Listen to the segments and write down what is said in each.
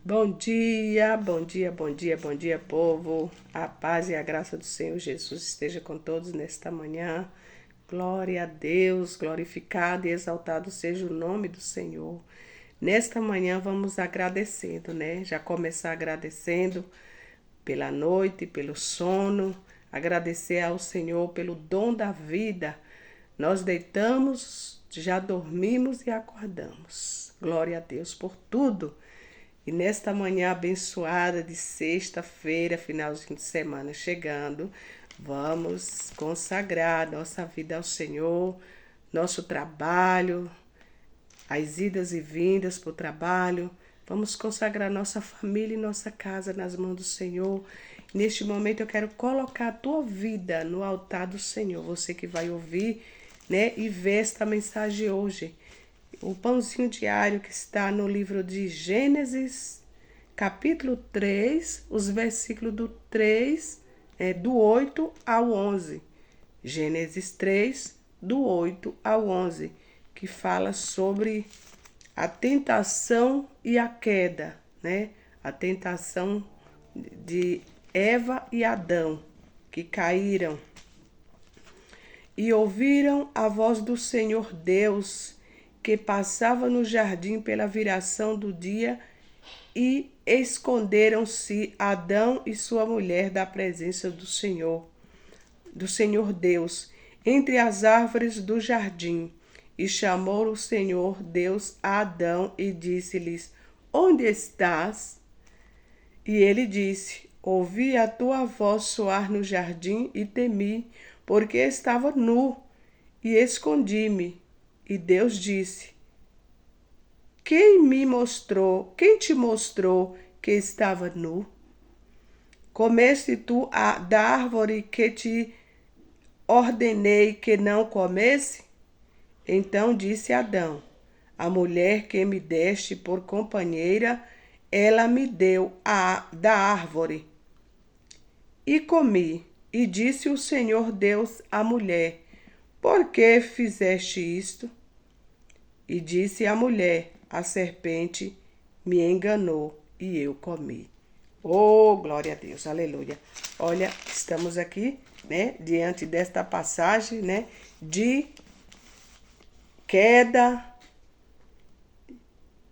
Bom dia, bom dia, bom dia, bom dia, povo. A paz e a graça do Senhor Jesus esteja com todos nesta manhã. Glória a Deus, glorificado e exaltado seja o nome do Senhor. Nesta manhã vamos agradecendo, né? Já começar agradecendo pela noite, pelo sono, agradecer ao Senhor pelo dom da vida. Nós deitamos, já dormimos e acordamos. Glória a Deus por tudo. E nesta manhã abençoada de sexta-feira, finalzinho de semana chegando, vamos consagrar nossa vida ao Senhor, nosso trabalho, as idas e vindas para o trabalho. Vamos consagrar nossa família e nossa casa nas mãos do Senhor. Neste momento eu quero colocar a tua vida no altar do Senhor. Você que vai ouvir, né, e ver esta mensagem hoje. O pãozinho diário que está no livro de Gênesis, capítulo 3, os versículos do 8 ao 11. Gênesis 3, do 8 ao 11, que fala sobre a tentação e a queda, né? A tentação de Eva e Adão, que caíram e ouviram a voz do Senhor Deus, que passava no jardim pela viração do dia, e esconderam-se Adão e sua mulher da presença do Senhor Deus, entre as árvores do jardim. E chamou o Senhor Deus a Adão e disse-lhes: Onde estás? E ele disse: Ouvi a tua voz soar no jardim e temi, porque estava nu e escondi-me. E Deus disse: Quem te mostrou que estava nu? Comeste tu da árvore que te ordenei que não comesse? Então disse Adão: A mulher que me deste por companheira, ela me deu da árvore. E comi. E disse o Senhor Deus à mulher: Por que fizeste isto? E disse a mulher: A serpente me enganou e eu comi. Oh, glória a Deus, aleluia. Olha, estamos aqui, né, diante desta passagem, né, de queda,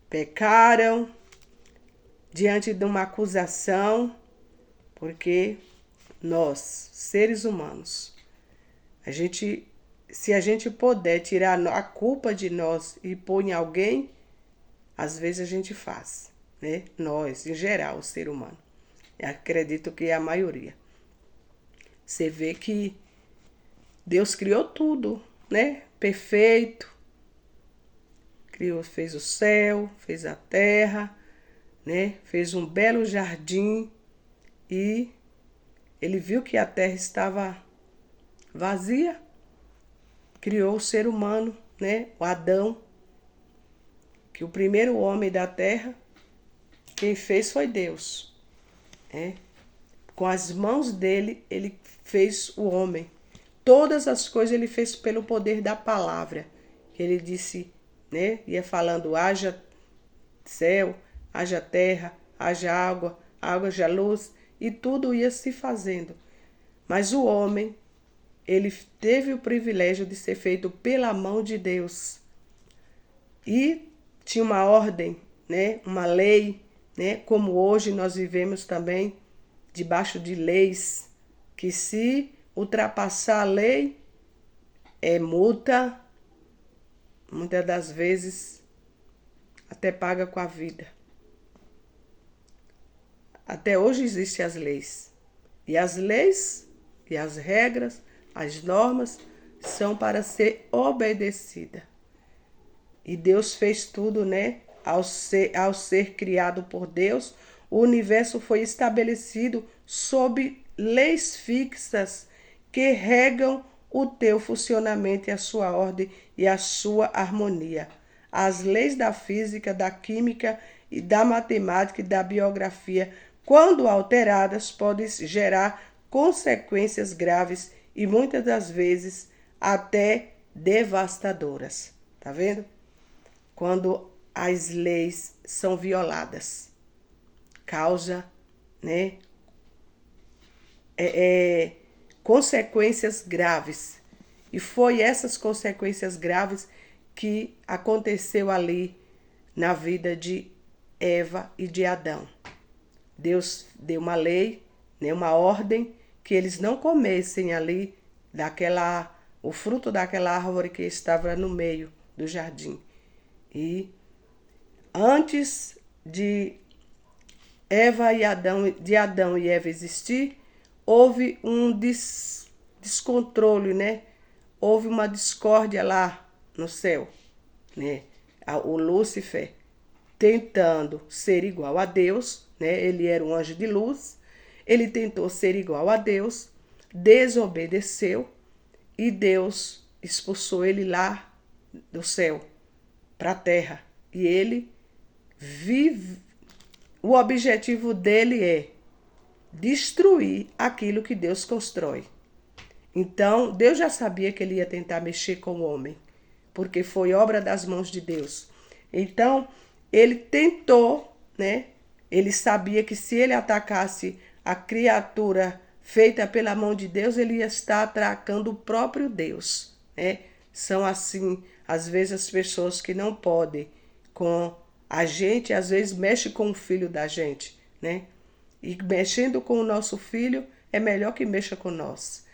pecaram, diante de uma acusação, porque nós, seres humanos, se a gente puder tirar a culpa de nós e pôr em alguém, às vezes a gente faz, né? Nós, em geral, o ser humano. Eu acredito que é a maioria. Você vê que Deus criou tudo, né? Perfeito. Criou, fez o céu, fez a terra, né? Fez um belo jardim e ele viu que a terra estava vazia. Criou o ser humano, né? O Adão, que o primeiro homem da terra, quem fez foi Deus, né? Com as mãos dele, ele fez o homem. Todas as coisas ele fez pelo poder da palavra. Ele disse, né? Ia falando: haja céu, haja terra, haja água, haja luz, e tudo ia se fazendo. Mas o homem, ele teve o privilégio de ser feito pela mão de Deus. E tinha uma ordem, né? Uma lei, né? Como hoje nós vivemos também debaixo de leis, que se ultrapassar a lei é multa, muitas das vezes até paga com a vida. Até hoje existem as leis. E as leis e as regras, as normas, são para ser obedecida. E Deus fez tudo, né? Ao ser criado por Deus, o universo foi estabelecido sob leis fixas que regam o teu funcionamento e a sua ordem e a sua harmonia. As leis da física, da química e da matemática e da biografia, quando alteradas, podem gerar consequências graves e muitas das vezes até devastadoras. Tá vendo? Quando as leis são violadas. causa, né, consequências graves. E foi essas consequências graves que aconteceu ali na vida de Eva e de Adão. Deus deu uma lei, né, uma ordem, que eles não comessem ali o fruto daquela árvore que estava no meio do jardim. E antes de Adão e Eva existir, houve um descontrole, né? Houve uma discórdia lá no céu, né? O Lúcifer tentando ser igual a Deus, né? Ele era um anjo de luz, ele tentou ser igual a Deus, desobedeceu e Deus expulsou ele lá do céu para a terra. E ele o objetivo dele é destruir aquilo que Deus constrói. Então, Deus já sabia que ele ia tentar mexer com o homem, porque foi obra das mãos de Deus. Então, ele tentou, né? Ele sabia que se ele atacasse a criatura feita pela mão de Deus, ele ia estar atacando o próprio Deus, né? São assim, às vezes, as pessoas que não podem com a gente, às vezes, mexe com o filho da gente, né? E mexendo com o nosso filho, é melhor que mexa com nós.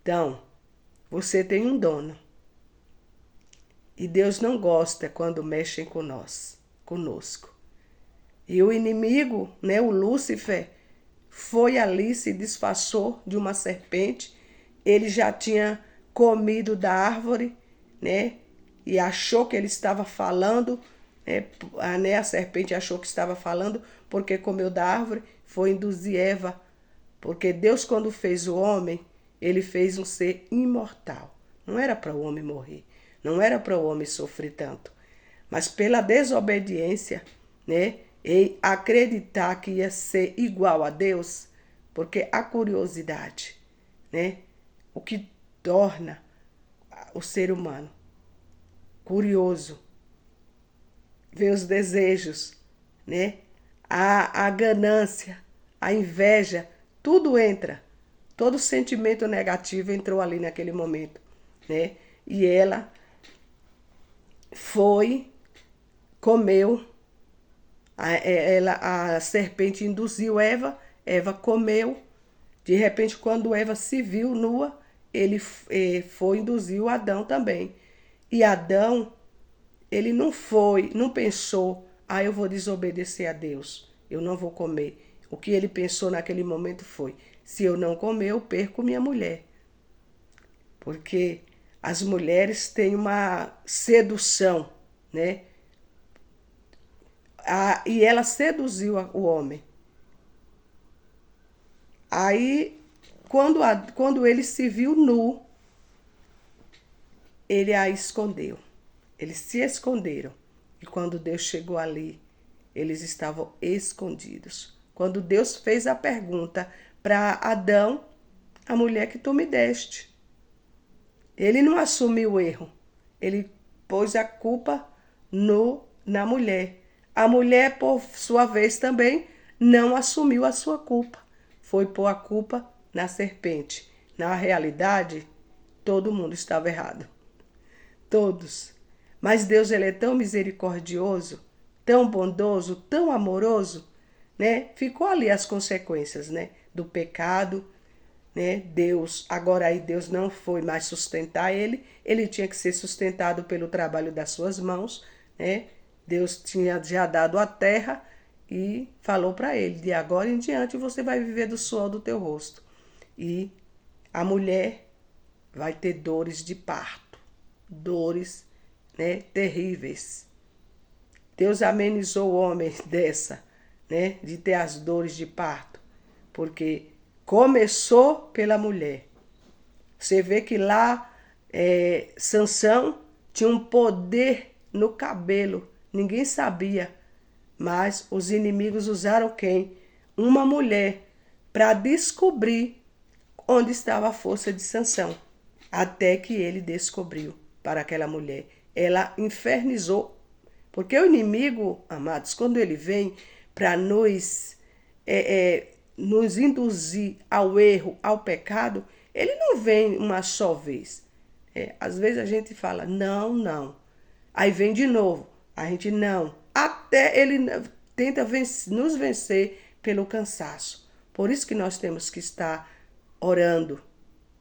Então, você tem um dono. E Deus não gosta quando mexem com nós, conosco. E o inimigo, né, o Lúcifer, foi ali, se disfarçou de uma serpente. Ele já tinha comido da árvore, né? E achou que ele estava falando, né? A serpente achou que estava falando porque comeu da árvore, foi induzir Eva. Porque Deus, quando fez o homem, ele fez um ser imortal. Não era para o homem morrer, não era para o homem sofrer tanto. Mas pela desobediência, né? E acreditar que ia ser igual a Deus, porque a curiosidade, né? O que torna o ser humano curioso, ver os desejos, né? A ganância, a inveja, tudo entra. Todo sentimento negativo entrou ali naquele momento, né? E ela comeu, a serpente induziu Eva, Eva comeu. De repente, quando Eva se viu nua, ele induziu Adão também. E Adão, ele não pensou, eu vou desobedecer a Deus, eu não vou comer. O que ele pensou naquele momento foi, se eu não comer, eu perco minha mulher. Porque as mulheres têm uma sedução, né? E ela seduziu o homem. Aí, quando ele se viu nu, ele a escondeu. Eles se esconderam. E quando Deus chegou ali, eles estavam escondidos. Quando Deus fez a pergunta para Adão, a mulher que tu me deste. Ele não assumiu o erro. Ele pôs a culpa na mulher. A mulher, por sua vez, também não assumiu a sua culpa. Foi pôr a culpa na serpente. Na realidade, todo mundo estava errado. Todos. Mas Deus, ele é tão misericordioso, tão bondoso, tão amoroso, né? Ficou ali as consequências, né? Do pecado, né? Deus não foi mais sustentar ele tinha que ser sustentado pelo trabalho das suas mãos, né? Deus tinha já dado a terra e falou para ele, de agora em diante você vai viver do suor do teu rosto. E a mulher vai ter dores de parto, dores, né, terríveis. Deus amenizou o homem dessa, né, de ter as dores de parto, porque começou pela mulher. Você vê que lá Sansão tinha um poder no cabelo, ninguém sabia, mas os inimigos usaram quem? Uma mulher para descobrir onde estava a força de Sansão, até que ele descobriu para aquela mulher. Ela infernizou, porque o inimigo, amados, quando ele vem para nos nos induzir ao erro, ao pecado, ele não vem uma só vez. Às vezes a gente fala, não, não. Aí vem de novo, a gente não. Até ele tenta nos vencer pelo cansaço. Por isso que nós temos que estar orando,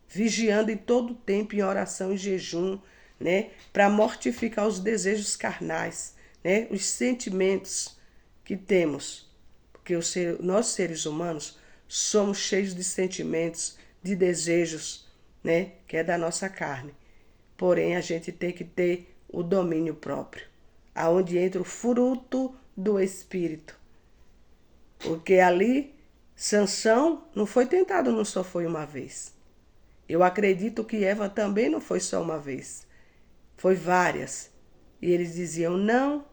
vigiando em todo o tempo, em oração e jejum, né? Para mortificar os desejos carnais, né? Os sentimentos que temos. Porque nós seres humanos somos cheios de sentimentos, de desejos, né? Que é da nossa carne. Porém, a gente tem que ter o domínio próprio, aonde entra o fruto do Espírito. Porque ali, Sansão não foi tentado, não só foi uma vez. Eu acredito que Eva também não foi só uma vez. Foi várias. E eles diziam não,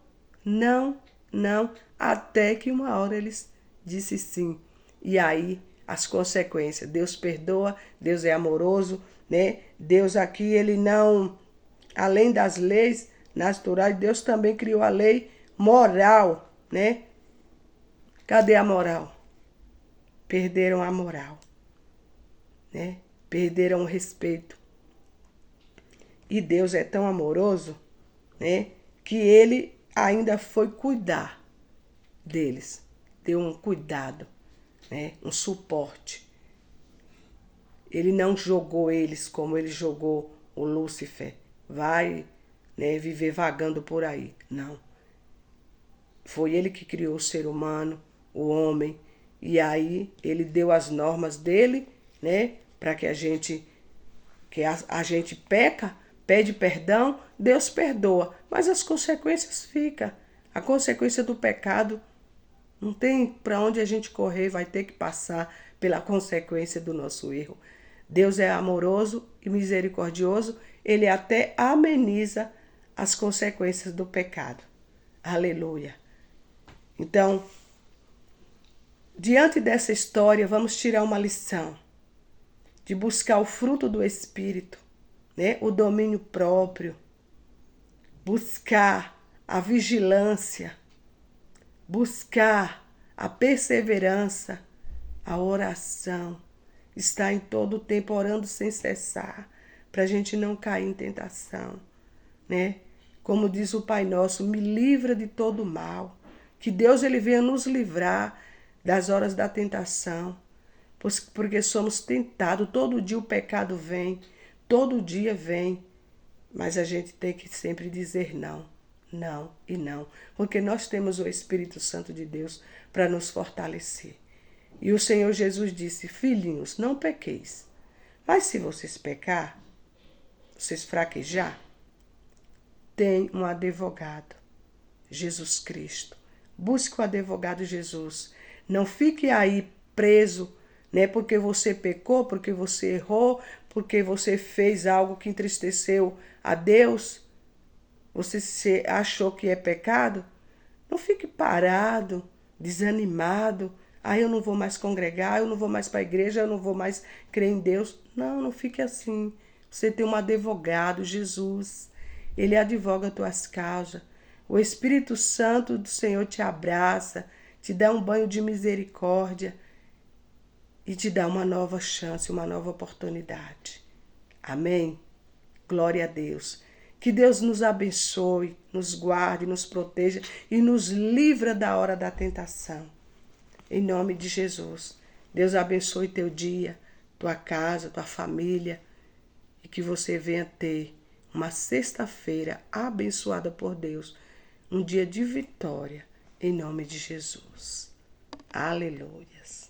não, não, até que uma hora eles disseram sim. E aí, as consequências. Deus perdoa, Deus é amoroso, né? Deus aqui, ele não, além das leis naturais, Deus também criou a lei moral, né? Cadê a moral? Perderam a moral, né? Perderam o respeito. E Deus é tão amoroso, né? Que ele ainda foi cuidar deles. Deu um cuidado, né? Um suporte. Ele não jogou eles como ele jogou o Lúcifer. Vai, né, viver vagando por aí. Não. Foi ele que criou o ser humano, o homem. E aí ele deu as normas dele, né? Para que a gente peca, pede perdão, Deus perdoa. Mas as consequências ficam. A consequência do pecado não tem para onde a gente correr, vai ter que passar pela consequência do nosso erro. Deus é amoroso e misericordioso, ele até ameniza as consequências do pecado. Aleluia. Então, diante dessa história, vamos tirar uma lição de buscar o fruto do Espírito, né? O domínio próprio, buscar a vigilância, buscar a perseverança, a oração, estar em todo o tempo orando sem cessar, para a gente não cair em tentação, né? Como diz o Pai Nosso, me livra de todo mal, que Deus ele venha nos livrar das horas da tentação, porque somos tentados, todo dia o pecado vem, todo dia vem, mas a gente tem que sempre dizer não, não e não, porque nós temos o Espírito Santo de Deus para nos fortalecer. E o Senhor Jesus disse, filhinhos, não pequeis, mas se vocês pecar, vocês fraquejar, tem um advogado, Jesus Cristo. Busque o advogado Jesus. Não fique aí preso, né? Porque você pecou, porque você errou, porque você fez algo que entristeceu a Deus. Você achou que é pecado? Não fique parado, desanimado. Eu não vou mais congregar, eu não vou mais para a igreja, eu não vou mais crer em Deus. Não, não fique assim. Você tem um advogado, Jesus. Ele advoga tuas causas. O Espírito Santo do Senhor te abraça, te dá um banho de misericórdia e te dá uma nova chance, uma nova oportunidade. Amém? Glória a Deus. Que Deus nos abençoe, nos guarde, nos proteja e nos livra da hora da tentação. Em nome de Jesus. Deus abençoe teu dia, tua casa, tua família e que você venha ter uma sexta-feira abençoada por Deus. Um dia de vitória, em nome de Jesus. Aleluias.